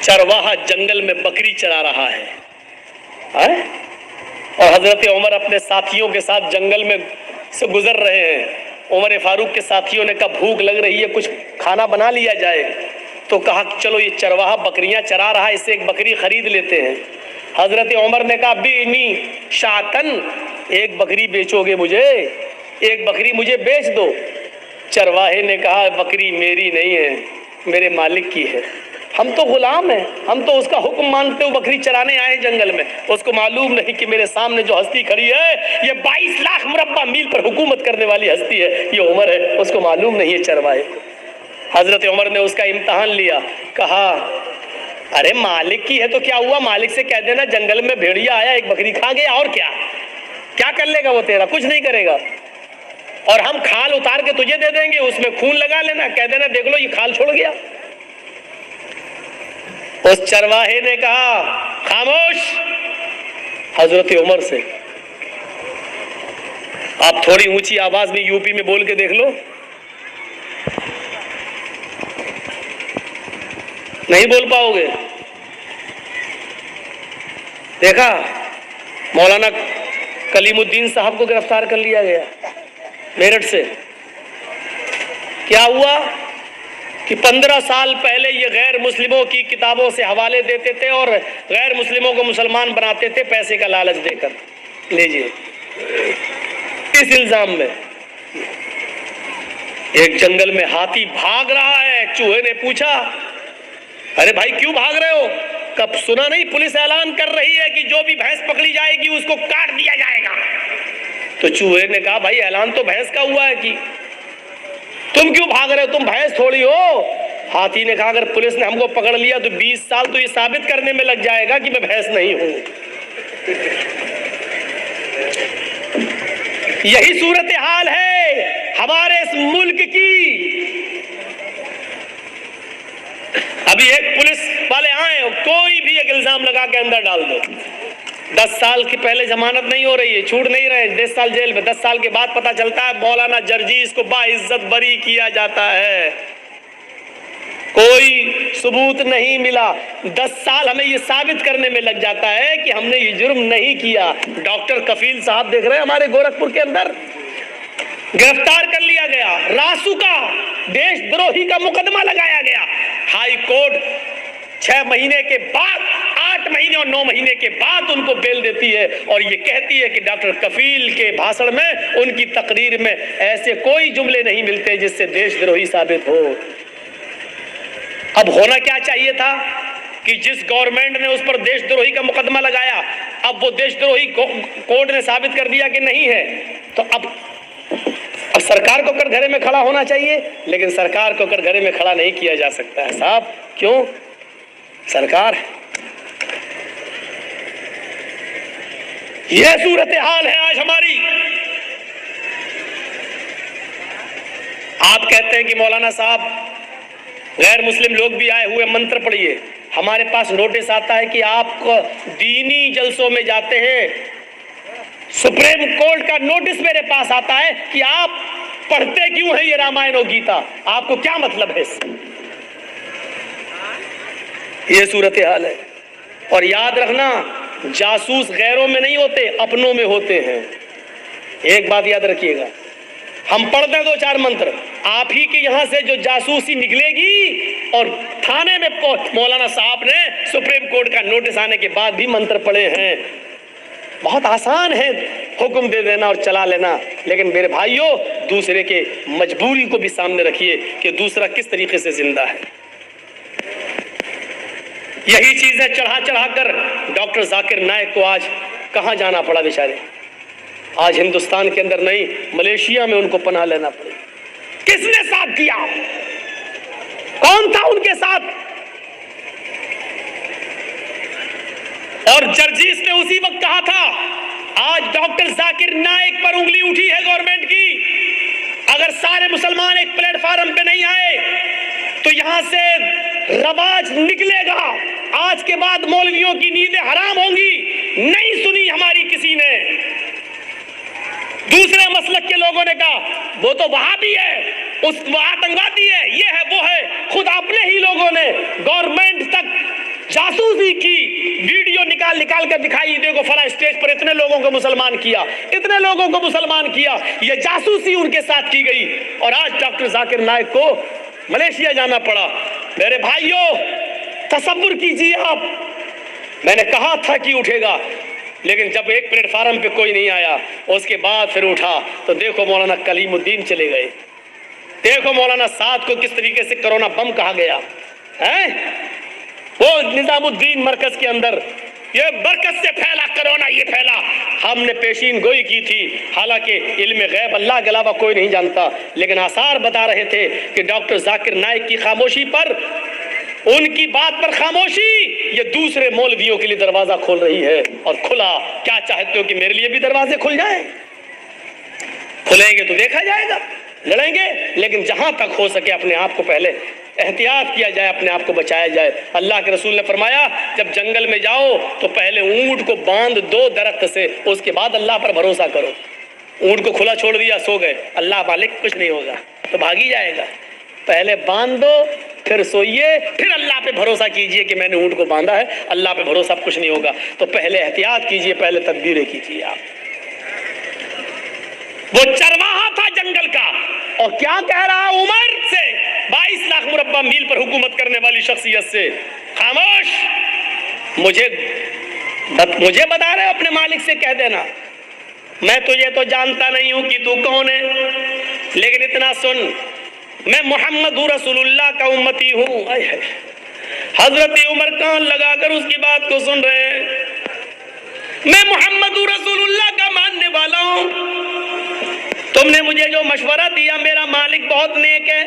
चरवाहा जंगल में बकरी चरा रहा है और हजरत उमर अपने साथियों के साथ जंगल में से गुजर रहे हैं। उमर फारूक के साथियों ने कहा भूख लग रही है, कुछ खाना बना लिया जाए। तो कहा चलो ये चरवाहा बकरियां चरा रहा है, इससे एक बकरी खरीद लेते हैं। हजरत उमर ने कहा बेनी शातन, एक बकरी बेचोगे मुझे, एक बकरी मुझे बेच दो। चरवाहे ने कहा बकरी मेरी नहीं है, मेरे मालिक की है, हम तो गुलाम हैं, हम तो उसका हुक्म मानते हुए बकरी चराने आए जंगल में। उसको मालूम नहीं कि मेरे सामने जो हस्ती खड़ी है ये 22 लाख मुरब्बा मील पर हुकूमत करने वाली हस्ती है, ये उमर है, उसको मालूम नहीं है चरवाहे। हजरत उमर ने उसका इम्तहान लिया, कहा अरे मालिक की है तो क्या हुआ, मालिक से कह देना जंगल में भेड़िया आया एक बकरी खा गया, और क्या कर लेगा वो तेरा, कुछ नहीं करेगा। और हम खाल उतार के तुझे दे देंगे, उसमें खून लगा लेना, कह देना देख लो ये खाल छोड़ गया। उस चरवाहे ने कहा खामोश। हजरत उमर से आप थोड़ी ऊंची आवाज में यूपी में बोल के देख लो, नहीं बोल पाओगे। देखा मौलाना कलीमुद्दीन साहब को गिरफ्तार कर लिया गया मेरठ से। क्या हुआ कि 15 साल पहले ये गैर मुस्लिमों की किताबों से हवाले देते थे और गैर मुस्लिमों को मुसलमान बनाते थे पैसे का लालच देकर। लीजिए, इस इल्जाम में एक जंगल में हाथी भाग रहा है। चूहे ने पूछा अरे भाई क्यों भाग रहे हो, कब सुना नहीं पुलिस ऐलान कर रही है कि जो भी भैंस पकड़ी जाएगी उसको काट दिया जाएगा। तो चूहे ने कहा भाई ऐलान तो भैंस का हुआ है कि तुम क्यों भाग रहे हो, तुम भैंस थोड़ी हो। हाथी ने कहा अगर पुलिस ने हमको पकड़ लिया तो 20 साल तो ये साबित करने में लग जाएगा कि मैं भैंस नहीं हूं। यही सूरत हाल है हमारे इस मुल्क की। अभी एक पुलिस वाले आए, कोई भी एक इल्जाम लगा के अंदर डाल दो, 10 साल की पहले जमानत नहीं हो रही है, छूट नहीं रहे, 10 साल जेल में, 10 साल के बाद पता चलता है मौलाना जर्जीस को बाइज्जत बरी किया जाता है, कोई सबूत नहीं मिला। 10 साल हमें ये साबित करने में लग जाता है कि हमने ये जुर्म नहीं किया। डॉक्टर कफील साहब देख रहे हैं हमारे गोरखपुर के अंदर, गिरफ्तार कर लिया गया, रासुका देशद्रोही का मुकदमा लगाया गया। हाई कोर्ट 6 महीने के बाद, 8 महीने और 9 महीने के बाद उनको बेल देती है और ये कहती है कि डॉक्टर कफील के भाषण में, उनकी तकरीर में ऐसे कोई जुमले नहीं मिलते जिससे देशद्रोही साबित हो। अब होना क्या चाहिए था कि जिस गवर्नमेंट ने उस पर देशद्रोही का मुकदमा लगाया, अब वो देशद्रोही कोर्ट ने साबित कर दिया कि नहीं है, तो अब सरकार को कटघरे में खड़ा होना चाहिए, लेकिन सरकार को कटघरे में खड़ा नहीं किया जा सकता है साहब। क्यों? सरकार, यह सूरत हाल है आज हमारी। आप कहते हैं कि मौलाना साहब गैर मुस्लिम लोग भी आए हुए, मंत्र पढ़िए। हमारे पास नोटिस आता है कि आप दीनी जलसों में जाते हैं, सुप्रीम कोर्ट का नोटिस मेरे पास आता है कि आप पढ़ते क्यों हैं ये रामायण और गीता, आपको क्या मतलब है इससे? ये सूरत हाल है। और याद रखना, जासूस गैरों में नहीं होते, अपनों में होते हैं। एक बात याद रखिएगा, हम पढ़ दें 2-4 मंत्र, आप ही के यहां से जो जासूसी निकलेगी। और थाने में मौलाना साहब ने सुप्रीम कोर्ट का नोटिस आने के बाद भी मंत्र पढ़े हैं। बहुत आसान है हुक्म दे देना और चला लेना, लेकिन मेरे भाइयों दूसरे के मजबूरी को भी सामने रखिए कि दूसरा किस तरीके से जिंदा है। यही चीजें चढ़ा चढ़ा कर डॉक्टर जाकिर नाइक को आज कहां जाना पड़ा बेचारे। आज हिंदुस्तान के अंदर नहीं, मलेशिया में उनको पनाह लेना पड़ी। किसने साथ किया? कौन था उनके साथ? और जर्जीस ने उसी वक्त कहा था, आज डॉक्टर जाकिर नाइक पर उंगली उठी है गवर्नमेंट की। अगर सारे मुसलमान एक प्लेटफार्म पे नहीं आए तो यहां से रवाज निकलेगा। आज के बाद मौलवियों की नींदें हराम होंगी। नहीं सुनी हमारी किसी ने। दूसरे मसलक के लोगों ने कहा वो तो वहाबी है, वो आतंकवादी है, ये है वो है। खुद अपने ही लोगों ने गवर्नमेंट तक जासूसी की वीडियो निकाल कर दिखाई, देखो फला स्टेज पर इतने लोगों को मुसलमान किया, इतने लोगों को मुसलमान किया। ये जासूसी उनके साथ की गई और आज डॉक्टर जाकिर नाइक को मलेशिया जाना पड़ा। मेरे भाइयों, तसव्वुर कीजिए आप, मैंने कहा था कि उठेगा, लेकिन जब एक प्लेटफार्म पे कोई नहीं आया, उसके बाद फिर उठा तो देखो मौलाना कलीमुद्दीन चले गए, देखो मौलाना साद को किस तरीके से कोरोना बम कहा गया है। वो निजामुद्दीन मरकज के अंदर ये मरकज से फैला कोरोना, ये फैला, हमने पेशीन गोई की थी, हालांकि इल्म गैब अल्लाह के अलावा कोई नहीं जानता, लेकिन आसार बता रहे थे कि डॉक्टर जाकिर नाइक की खामोशी पर, उनकी बात पर खामोशी ये दूसरे मौलवियों के लिए दरवाजा खोल रही है। और खुला, क्या चाहते हो कि मेरे लिए भी दरवाजे खुल जाएं? खुलेंगे तो देखा जाएगा, लड़ेंगे, लेकिन जहां तक हो सके अपने आप को पहले एहतियात किया जाए, अपने आप को बचाया जाए। अल्लाह के रसूल ने फरमाया, जब जंगल में जाओ तो पहले ऊंट को बांध दो दरख्त से, उसके बाद अल्लाह पर भरोसा करो। ऊंट को खुला छोड़ दिया, सो गए, अल्लाह मालिक कुछ नहीं होगा तो भागी जाएगा। पहले बांध दो, फिर सोइए, फिर अल्लाह पे भरोसा कीजिए कि मैंने ऊंट को बांधा है, अल्लाह पे भरोसा कुछ नहीं होगा। तो पहले एहतियात कीजिए, पहले तदबीरें कीजिए आप। वो चरवाहा था जंगल का, और क्या कह रहा उमर से, 22 लाख मुरब्बा मील पर हुकूमत करने वाली शख्सियत से, खामोश, मुझे बता रहे हो, अपने मालिक से कह देना, मैं तुझे तो जानता नहीं हूं कि तू कौन है, लेकिन इतना सुन, मैं मोहम्मद रसूलुल्लाह का उम्मती हूं। हजरत उमर कान लगाकर उसकी बात को सुन रहे हैं। मैं मोहम्मद रसूलुल्लाह का मानने वाला हूं, तुमने मुझे जो मशवरा दिया, मेरा मालिक बहुत नेक है,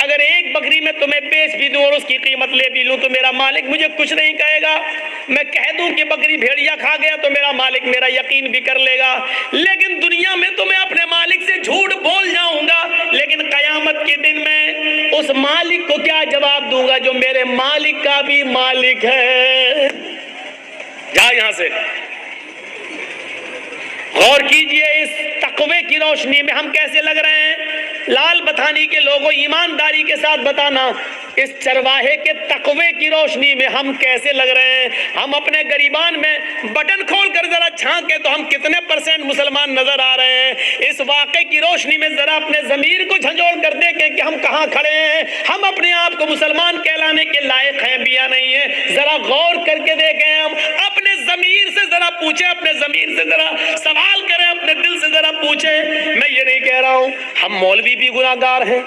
अगर एक बकरी में तुम्हें बेच भी दूं और उसकी कीमत ले भी लूं तो मेरा मालिक मुझे कुछ नहीं कहेगा। मैं कह दूं कि बकरी भेड़िया खा गया तो मेरा मालिक मेरा यकीन भी कर लेगा, लेकिन दुनिया में तो मैं अपने मालिक से झूठ बोल जाऊंगा, लेकिन कयामत के दिन मैं उस मालिक को क्या जवाब दूंगा जो मेरे मालिक का भी मालिक है। जा यहां से। गौर कीजिए, इस तकवे की रोशनी में हम कैसे लग रहे हैं। लाल बथानी के लोगों, ईमानदारी के साथ बताना, इस चरवाहे के तकवे की रोशनी में हम कैसे लग रहे हैं। हम अपने गरीबान में बटन खोल कर जरा झांके तो हम कितने % मुसलमान नजर आ रहे हैं। इस वाक़े की रोशनी में जरा अपने ज़मीर को झंझोड़ कर देखें कि हम कहाँ खड़े हैं। हम अपने आप को मुसलमान कहलाने के लायक हैं भी या नहीं है, जरा गौर करके देखें। हम अपने ज़मीर से जरा पूछें, अपने ज़मीर से जरा सवाल करें, अपने दिल से जरा पूछें। मैं ये नहीं कह रहा हूँ हम मौलवी भी गुनाहगार हैं,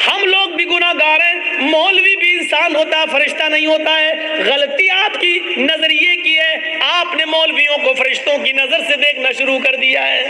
हम लोग भी गुनाहगार हैं, मौलवी भी इंसान होता है, फरिश्ता नहीं होता है। गलती आपकी नजरिए की है, आपने मौलवियों को फरिश्तों की नजर से देखना शुरू कर दिया है,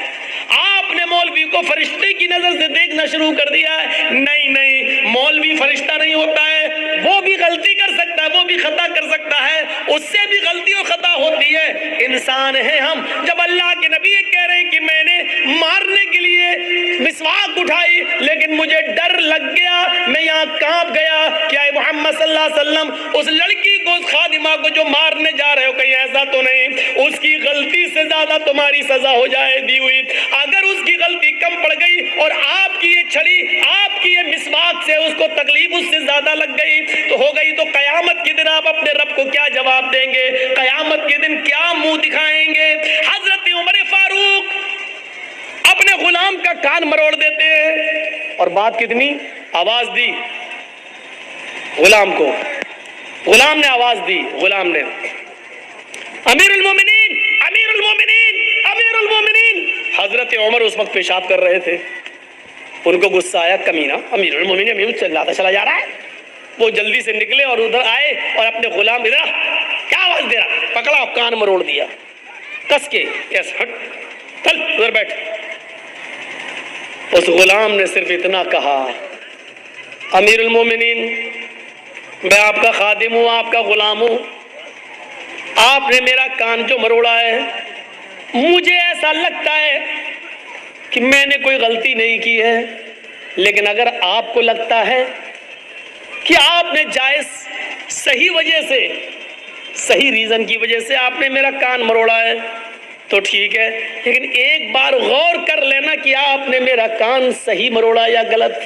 आपने मौलवी को फरिश्ते की नजर से देखना शुरू कर दिया है। नहीं नहीं, मौलवी फरिश्ता नहीं होता है, वो भी गलती कर सकता है, वो भी खता कर सकता है, उससे भी गलती और खता होती है, इंसान है हम। जब अल्लाह के नबी कह रहे हैं कि मैंने मारने के लिए मिसवाक उठाई लेकिन मुझे डर लग गया, मैं यहाँ कांप गया, क्या मोहम्मद सल्लल्लाहु अलैहि वसल्लम उस लड़की को, उस खादिमा को जो मारने जा रहे हो, कहीं ऐसा तो नहीं उसकी गलती से ज्यादा तुम्हारी सजा हो जाए दी हुई। अगर उसकी गलती कम पड़ गई और आपकी ये छड़ी, आपकी ये मिसवाक से उसको तकलीफ उससे ज्यादा लग गई तो हो गई, तो कयामत के दिन आप अपने रब को क्या जवाब देंगे? कयामत के दिन क्या मुंह दिखाएंगे? हजरत उमर फारूक अपने गुलाम का कान मरोड़ देते हैं, और बात कितनी, आवाज दी गुलाम को, गुलाम ने आवाज दी, गुलाम ने अमीरुल मोमिनीन, अमीरुल मोमिनीन, अमीरुल मोमिनीन। हजरत उमर उस वक्त पेशाब कर रहे थे, उनको गुस्सा आया, कमीना अमीरुल मोमिनीन अमीर चिल्लाता चला जा रहा है। वो जल्दी से निकले और उधर आए और अपने गुलाम, इधर क्या आवाज दे रहा, पकड़ा, कान मरोड़ दिया कस के, यस हट, चल उधर बैठ। उस गुलाम ने सिर्फ इतना कहा, अमीरुल मोमिनीन मैं आपका खादिम हूँ, आपका गुलाम हूँ, आपने मेरा कान जो मरोड़ा है, मुझे ऐसा लगता है कि मैंने कोई गलती नहीं की है, लेकिन अगर आपको लगता है कि आपने जायज सही वजह से, सही रीजन की वजह से आपने मेरा कान मरोड़ा है तो ठीक है, लेकिन एक बार गौर कर लेना कि आपने मेरा कान सही मरोड़ा या गलत,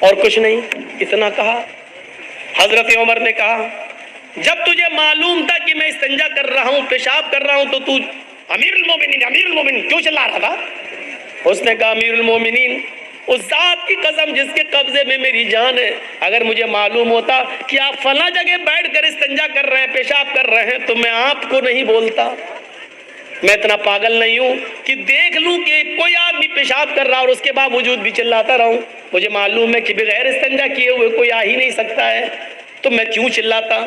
और कुछ नहीं, इतना कहा। हजरत उमर ने कहा, جب تجھے معلوم تھا کہ میں استنجا کر رہا ہوں، پیشاب کر رہا ہوں، تو تو امیر المومنین کیوں چلا رہا تھا؟ اس نے کہا امیر المومنین، اس ذات کی قسم جس کے قبضے میں میری جان ہے، اگر مجھے معلوم ہوتا کہ آپ فلاں جگہ بیٹھ کر استنجا کر رہے ہیں، پیشاب کر رہے ہیں، تو میں آپ کو نہیں بولتا۔ میں اتنا پاگل نہیں ہوں کہ دیکھ لوں کہ کوئی آدمی پیشاب کر رہا اور اس کے باوجود بھی چلاتا رہوں۔ مجھے معلوم ہے کہ بغیر استنجا کیے ہوئے کوئی آ ہی نہیں سکتا ہے، تو میں کیوں چلاتا؟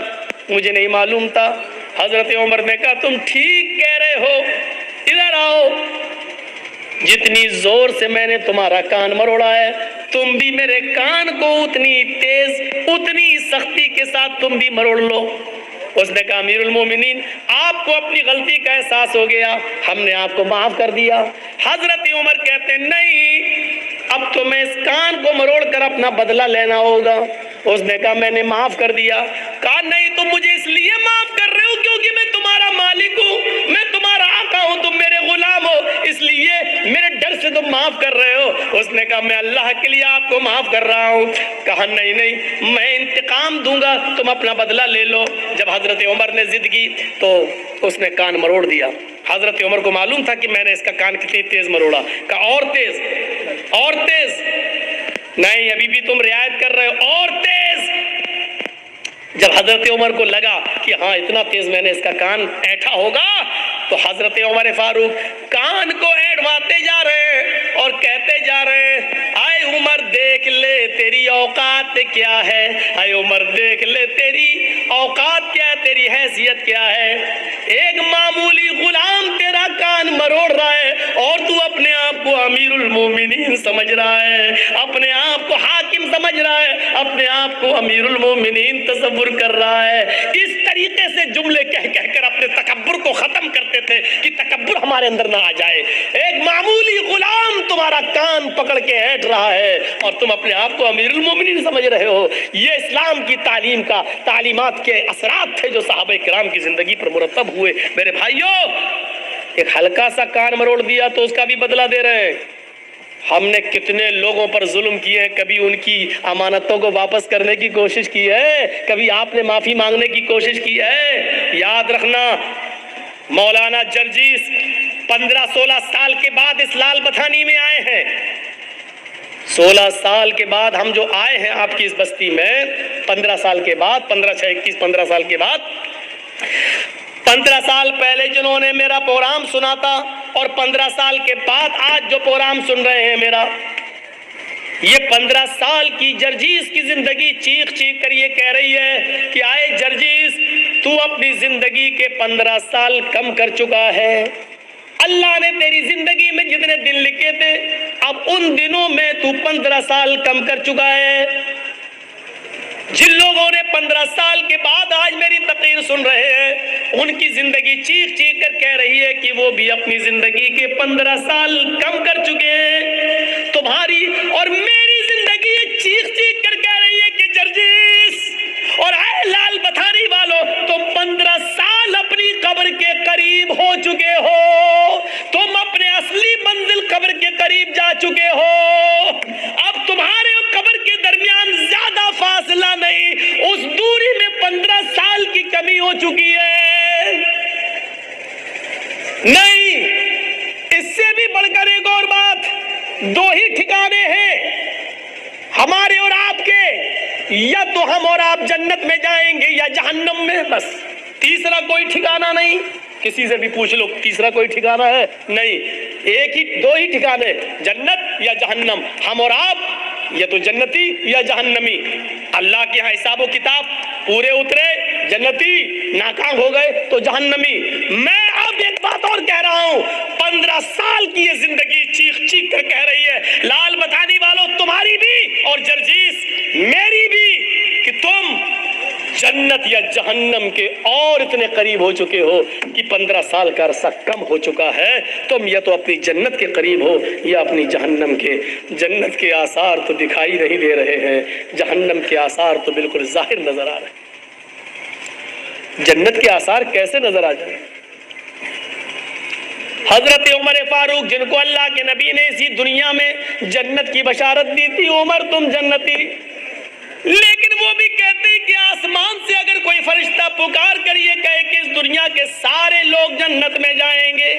مجھے نہیں معلوم تھا۔ حضرت عمر نے کہا تم ٹھیک کہہ رہے ہو، ادھر آؤ۔ جتنی زور سے میں نے تمہارا کان مروڑا ہے، تم بھی میرے کان کو اتنی تیز، اتنی سختی کے ساتھ تم بھی مروڑ لو۔ اس نے کہا امیر المومنین، آپ کو اپنی غلطی کا احساس ہو گیا، ہم نے آپ کو معاف کر دیا۔ حضرت عمر کہتے ہیں نہیں، اب تو میں اس کان کو مروڑ کر اپنا بدلہ لینا ہوگا۔ اس نے کہا میں نے معاف کر دیا۔ کہا نہیں، تم مجھے اس لیے معاف کر رہے ہو کیونکہ میں تمہارا مالک ہوں، میں تمہارا آقا ہوں، تم میرے غلام ہو، اس لیے میرے ڈر سے تم معاف کر رہے ہو۔ اس نے کہا میں اللہ کے لیے آپ کو معاف کر رہا ہوں۔ کہا نہیں نہیں، میں انتقام دوں گا، تم اپنا بدلہ لے لو۔ جب حضرت عمر نے ضد کی تو اس نے کان مروڑ دیا۔ حضرت عمر کو معلوم تھا کہ میں نے اس کا کان کتنی تیز مروڑا۔ کہا اور تیز، اور تیز۔ نہیں، ابھی بھی تم رعایت کر رہے ہو، اور تیز۔ جب حضرت عمر کو لگا کہ ہاں اتنا تیز میں نے اس کا کان ایٹھا ہوگا، تو حضرت عمر فاروق کان کو ایڑواتے جا رہے ہیں اور کہتے جا رہے ہیں اے عمر دیکھ لے تیری اوقات کیا ہے، اے عمر دیکھ لے تیری اوقات کیا ہے، تیری حیثیت کیا ہے۔ ایک معمولی غلام تیرا کان مروڑ رہا ہے اور تو اپنے آپ کو امیر المومنین سمجھ رہا ہے، اپنے آپ کو حاکم سمجھ رہا ہے، اپنے آپ کو امیر المومنین تصور کر رہا ہے۔ اس طریقے سے جملے کہہ کہہ کر اپنے تکبر کو ختم کرتے تھے کہ تکبر ہمارے اندر نہ آ جائے۔ ایک معمولی غلام تمہارا کان پکڑ کے ہینٹ رہا ہے اور تم اپنے آپ کو امیر المومنین سمجھ رہے ہو۔ یہ اسلام کی تعلیم کا، تعلیمات کے اثرات تھے جو صحابہ کرام کی زندگی پر مرتب ہوئے۔ میرے بھائیوں، ایک ہلکا سا کان مروڑ دیا تو اس کا بھی بدلہ دے رہے ہیں۔ ہم نے کتنے لوگوں پر ظلم کیے ہیں، کبھی ان کی امانتوں کو واپس کرنے کی کوشش کی ہے، کبھی آپ نے معافی مانگنے کی کوشش کی ہے۔ یاد رکھنا، مولانا جرجیس 15-16 سال کے بعد اس لال بتھانی میں آئے ہیں۔ 16 سال کے بعد ہم جو آئے ہیں آپ کی اس بستی میں، 15 سال کے بعد، 15 سال کے بعد، 15 سال پہلے جنہوں نے میرا پروگرام سنا تھا اور 15 سال کے بعد آج جو پروگرام سن رہے ہیں میرا، یہ 15 سال کی جرجیس کی زندگی چیخ چیخ کر یہ کہہ رہی ہے کہ آئے جرجیس، تو اپنی زندگی کے 15 سال کم کر چکا ہے۔ اللہ نے تیری زندگی میں جتنے دن لکھے تھے، اب ان دنوں میں تو 15 سال کم کر چکا ہے۔ جن لوگوں نے 15 سال کے بعد آج میری تقریر سن رہے ہیں، ان کی زندگی چیخ چیخ کر کہہ رہی ہے کہ وہ بھی اپنی زندگی کے 15 سال کم کر چکے ہیں۔ تمہاری اور میری زندگی چیخ چیخ کر کہہ رہی ہے کہ جرجیس اور اے لال بتھانی والوں، تم 15 سال اپنی قبر کے قریب ہو چکے ہو، تم اپنے اصلی منزل قبر کے قریب جا چکے ہو۔ اب تمہارے اور قبر کے درمیان زیادہ فاصلہ نہیں، اس دوری میں 15 سال کی کمی ہو چکی ہے۔ نہیں، اس سے بھی بڑھ کر ایک اور بات، 2 ہی ٹھکانے ہیں ہمارے اور آپ کے، یا تو ہم اور آپ جنت میں جائیں گے یا جہنم میں، بس تیسرا کوئی ٹھکانہ نہیں۔ کسی سے بھی پوچھ لو تیسرا کوئی ٹھکانہ ہے؟ نہیں، ایک ہی 2 ہی ٹھکانے، جنت یا جہنم۔ ہم اور آپ یا تو جنتی یا جہنمی۔ اللہ کے ہاں حساب و کتاب پورے اترے جنتی، ناکام ہو گئے تو جہنمی۔ میں اب ایک بات اور کہہ رہا ہوں، 15 سال کی یہ زندگی چیخ چیخ کر کہہ رہی ہے، لال بتھانی والوں تمہاری بھی اور جرجیس میری بھی، کہ تم جنت یا جہنم کے اور اتنے قریب ہو چکے ہو کہ 15 سال کا عرصہ کم ہو چکا ہے۔ تم یا تو اپنی جنت کے قریب ہو یا اپنی جہنم کے۔ جنت کے آثار تو دکھائی نہیں دے رہے ہیں، جہنم کے آثار تو بالکل ظاہر نظر آ رہے ہیں۔ جنت کے آثار کیسے نظر آ جائیں؟ حضرت عمر فاروق، جن کو اللہ کے نبی نے اسی دنیا میں جنت کی بشارت دی تھی، عمر تم جنتی، لیکن وہ بھی کہتے ہیں کہ आसमान से अगर कोई फरिश्ता पुकार कर ये कहे कि इस दुनिया के सारे लोग जन्नत में जाएंगे,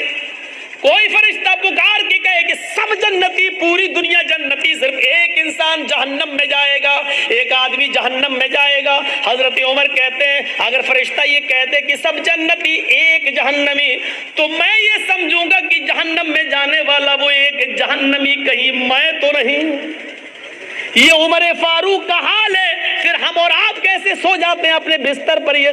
कोई फरिश्ता पुकार के कहे कि सब जन्नती, पूरी दुनिया जन्नती, सिर्फ एक इंसान जहन्नम में जाएगा, एक आदमी जहन्नम में जाएगा। हजरत उमर कहते हैं अगर फरिश्ता ये कहते कि सब जन्नती एक जहन्नमी, तो मैं ये समझूंगा कि जहन्नम में जाने वाला वो एक जहन्नमी कहीं मैं तो नहीं। ये उमर फारूक का हाल है। फिर हम और आप कैसे सो जाते हैं अपने बिस्तर पर ये